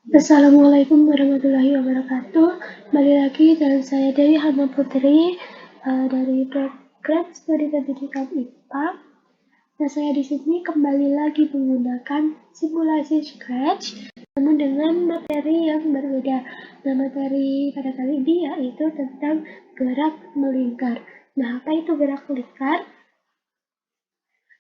Assalamualaikum warahmatullahi wabarakatuh. Kembali lagi dengan saya Dewi Hana Putri dari program studi pendidikan IPA. Nah, saya di sini kembali lagi menggunakan simulasi Scratch, namun dengan materi yang berbeda. Nah, materi pada kali ini yaitu tentang gerak melingkar. Nah, apa itu gerak melingkar?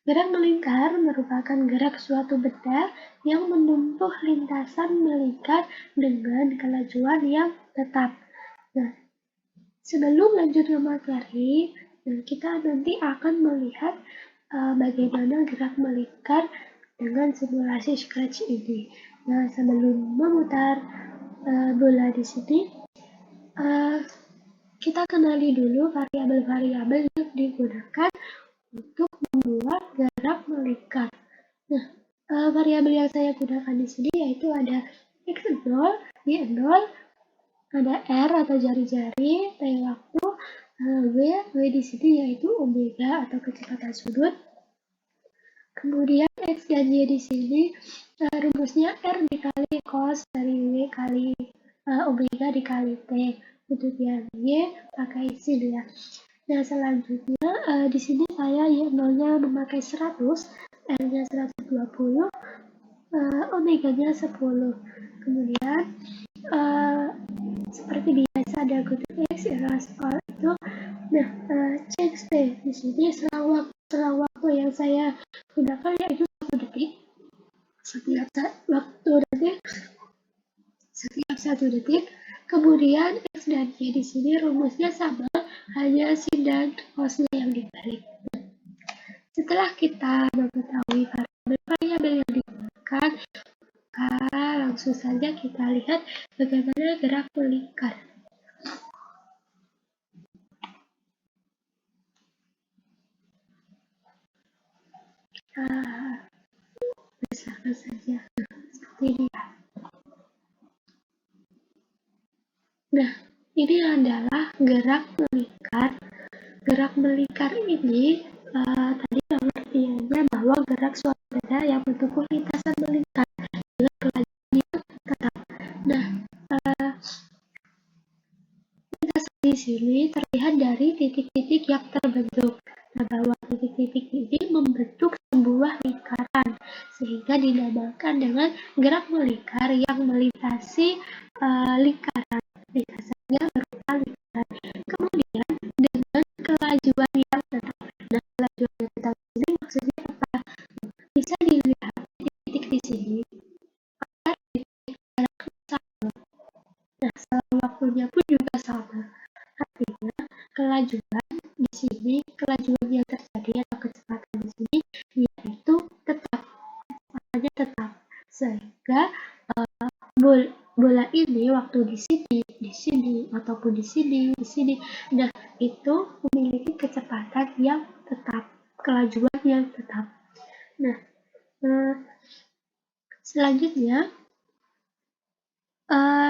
Gerak melingkar merupakan gerak suatu benda yang menempuh lintasan melingkar dengan kelajuan yang tetap. Nah, sebelum lanjut ke materi, kita nanti akan melihat bagaimana gerak melingkar dengan simulasi Scratch ini. Nah, sebelum memutar bola di sini, kita kenali dulu variabel-variabel yang digunakan untuk membuat gerak melingkar. Nah, variabel yang saya gunakan di sini yaitu ada x0, y0, ada r atau jari-jari, t waktu, w di sini yaitu omega atau kecepatan sudut. Kemudian x dan y di sini rumusnya r dikali cos dari w kali omega dikali t. Untuk yang y pakai sin ya. Nah, selanjutnya di sini saya y0-nya memakai 100, R-nya 120, omega-nya 10. Kemudian seperti biasa ada kutu X all itu. Nah, change T di sini selang waktu yang saya gunakan yaitu 1 detik. Setiap satu detik. Kemudian X dan Y di sini rumusnya sama, hanya sin dan cosnya yang dibalik. Setelah kita mengetahui variabel yang digunakan, maka langsung saja kita lihat bagaimana gerak melingkar. Bersama saja seperti ini. Nah, ini adalah gerak melingkar. Gerak melingkar ini tadi pengertiannya bahwa gerak suatu benda yang menempuh lintasan melingkar dengan kelajuan yang tetap. Nah, lintasan di sini terlihat dari titik-titik yang terbentuk. Nah, bahwa titik-titik ini membentuk sebuah lingkaran sehingga dinamakan dengan gerak melingkar yang melintasi lingkaran. Lintasannya berupa lingkaran. Kemudian dengan kelajuan yang tetap. Nah, kelajuan yang tetap ini maksudnya apa? Bisa dilihat titik di sini. Titik jaraknya sama. Nah, selang waktunya pun juga sama. Artinya kelajuan di sini, kelajuan yang terjadi atau kecepatan di sini yaitu tetap, kecepatannya tetap. Sehingga bola ini waktu di sini ataupun di sini. Nah, itu memiliki kecepatan yang tetap, kelajuan yang tetap. Nah, selanjutnya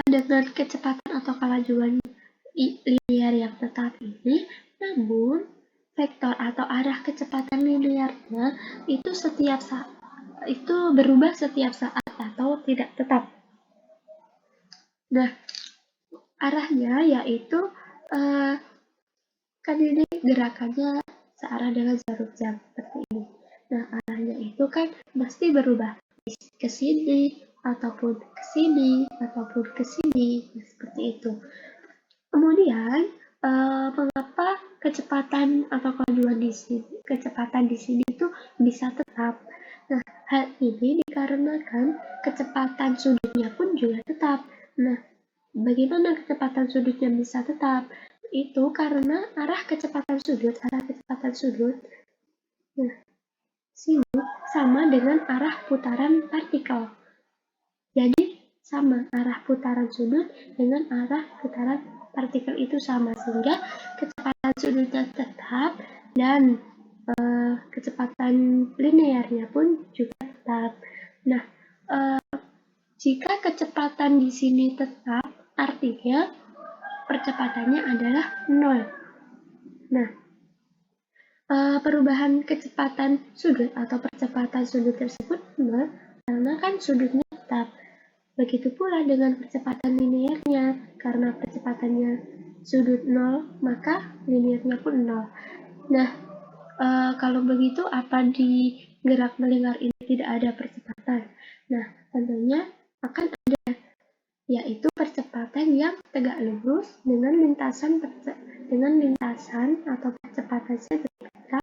dengan kecepatan atau kelajuan linear yang tetap ini, namun vektor atau arah kecepatan linearnya itu berubah setiap saat atau tidak tetap. Nah, arahnya yaitu kan ini gerakannya searah dengan jarum jam seperti ini. Nah, arahnya itu kan pasti berubah ke sini ataupun ke sini ataupun ke sini, seperti itu. Kemudian mengapa kecepatan atau kecepatan di sini itu bisa tetap? Nah, hal ini dikarenakan kecepatan sudutnya pun juga tetap. Nah, bagaimana kecepatan sudutnya bisa tetap? Itu karena arah kecepatan sudut. Nah, sini sama dengan arah putaran partikel. Jadi sama, arah putaran sudut dengan arah putaran partikel itu sama, sehingga kecepatan sudutnya tetap dan kecepatan linearnya pun juga tetap. Nah, jika kecepatan di sini tetap, artinya percepatannya adalah 0. Nah, perubahan kecepatan sudut atau percepatan sudut tersebut 0 karena kan sudutnya tetap. Begitu pula dengan percepatan linearnya, karena percepatannya sudut 0, maka linearnya pun 0. Nah, kalau begitu apa di gerak melingkar ini tidak ada percepatan? Nah, tentunya akan ada, yaitu percepatan yang tegak lurus dengan lintasan atau percepatan sentripetal,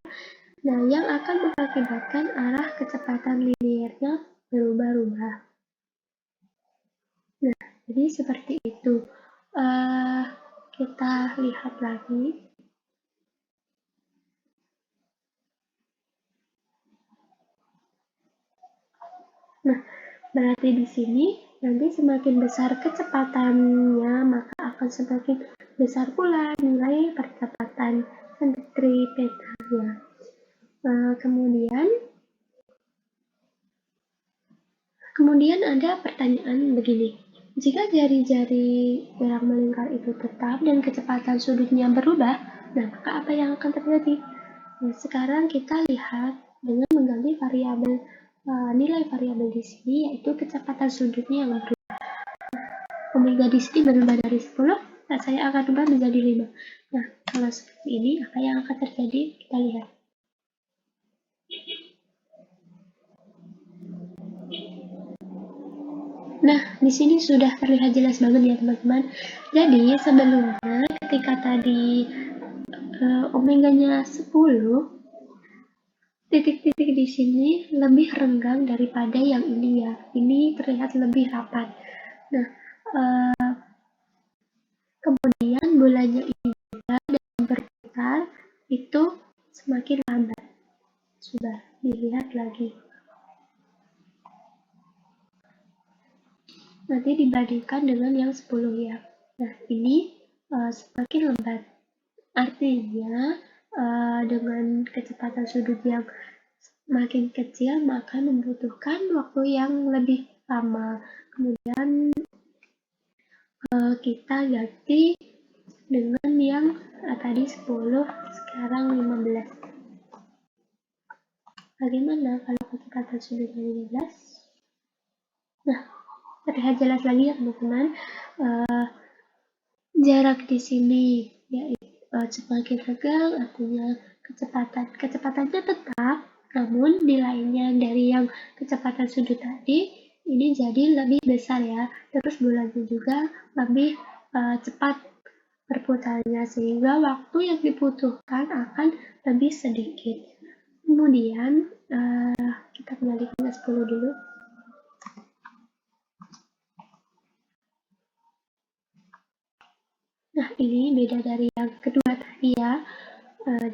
nah yang akan mengakibatkan arah kecepatan linearnya berubah-ubah. Nah, jadi seperti itu. Kita lihat lagi. Nah, berarti di sini nanti semakin besar kecepatannya, maka akan semakin besar pula nilai percepatan sentripetalnya. Kemudian ada pertanyaan begini. Jika jari-jari gerak melingkar itu tetap dan kecepatan sudutnya berubah, nah maka apa yang akan terjadi? Nah, sekarang kita lihat dengan mengganti variabel nilai variabel di sini, yaitu kecepatan sudutnya yang berubah. Omega di sini berubah dari 10, nah saya akan ubah menjadi 5. Nah, kalau seperti ini, apa yang akan terjadi? Kita lihat. Nah, di sini sudah terlihat jelas banget ya teman-teman. Jadi, sebelumnya ketika tadi omeganya 10, titik-titik di sini lebih renggang daripada yang ini ya. Ini terlihat lebih rapat. Nah, kemudian bulannya ini juga dalam berputar itu semakin lambat. Sudah dilihat lagi. Nanti dibandingkan dengan yang 10 ya. Nah, ini semakin lambat. Artinya, dengan kecepatan sudut yang makin kecil, maka membutuhkan waktu yang lebih lama. Kemudian kita ganti dengan yang tadi 10, sekarang 15. Bagaimana kalau kecepatan sudutnya 15? Nah, terlihat jelas lagi ya teman-teman. Jarak di sini yaitu semakin renggang, artinya kecepatannya tetap, namun nilainya dari yang kecepatan sudut tadi ini jadi lebih besar ya. Terus bulannya juga lebih cepat berputarnya, sehingga waktu yang dibutuhkan akan lebih sedikit. Kemudian kita kembali ke 10 dulu. Nah, ini beda dari yang kedua tadi ya.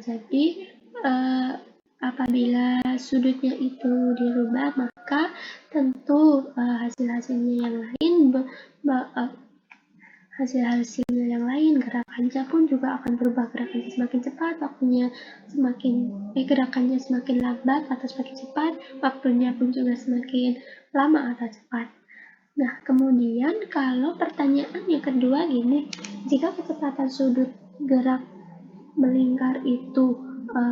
Jadi apabila sudutnya itu dirubah, maka tentu hasil-hasilnya yang lain, gerakannya pun juga akan berubah. Gerakannya semakin cepat, gerakannya semakin lambat atau semakin cepat, waktunya pun juga semakin lama atau cepat. Nah, kemudian kalau pertanyaan yang kedua gini, jika kecepatan sudut gerak melingkar itu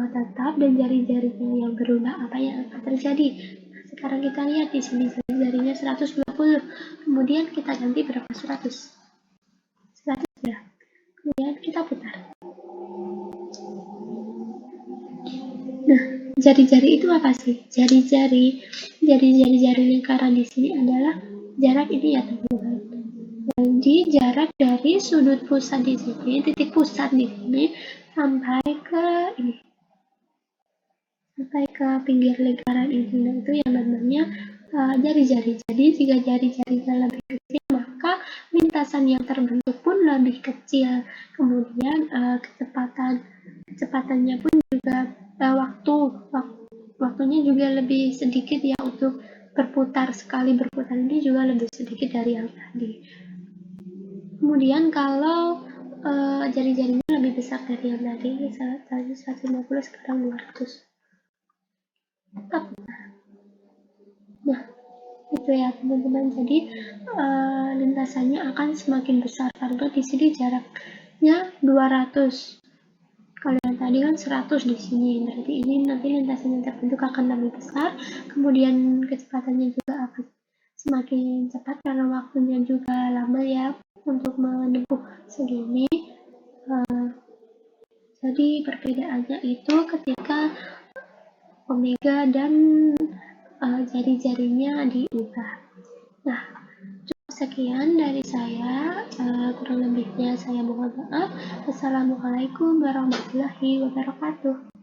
tetap dan jari-jarinya yang berubah, apa yang akan terjadi? Nah, sekarang kita lihat di sini jarinya 120, kemudian kita ganti berapa? 100 ya. Kemudian kita putar. Nah, jari-jari itu apa sih? Jari-jari lingkaran di sini adalah jarak ini ya teman-teman. Jadi jarak dari sudut pusat di sini, titik pusat di sini sampai ke pinggir lingkaran ini. Nah, itu yang namanya jari-jari. Jadi jika jari-jarinya lebih kecil, maka lintasan yang terbentuk pun lebih kecil. Kemudian kecepatannya pun juga waktunya juga lebih sedikit ya untuk berputar. Sekali berputar ini juga lebih sedikit dari yang tadi. Kemudian kalau jari-jarinya lebih besar dari yang tadi, 150, sekarang 200. Nah, itu ya teman-teman. Jadi lintasannya akan semakin besar karena di sini jaraknya 200. Kalau yang tadi kan 100 di sini, berarti ini nanti lintasan yang terbentuk akan lebih besar, kemudian kecepatannya juga akan semakin cepat karena waktunya juga lama ya untuk menempuh segini. Jadi perbedaannya itu ketika omega dan jari-jarinya diubah. Nah, cukup sekian dari saya. Kurang lebihnya saya mohon maaf. Wassalamualaikum warahmatullahi wabarakatuh.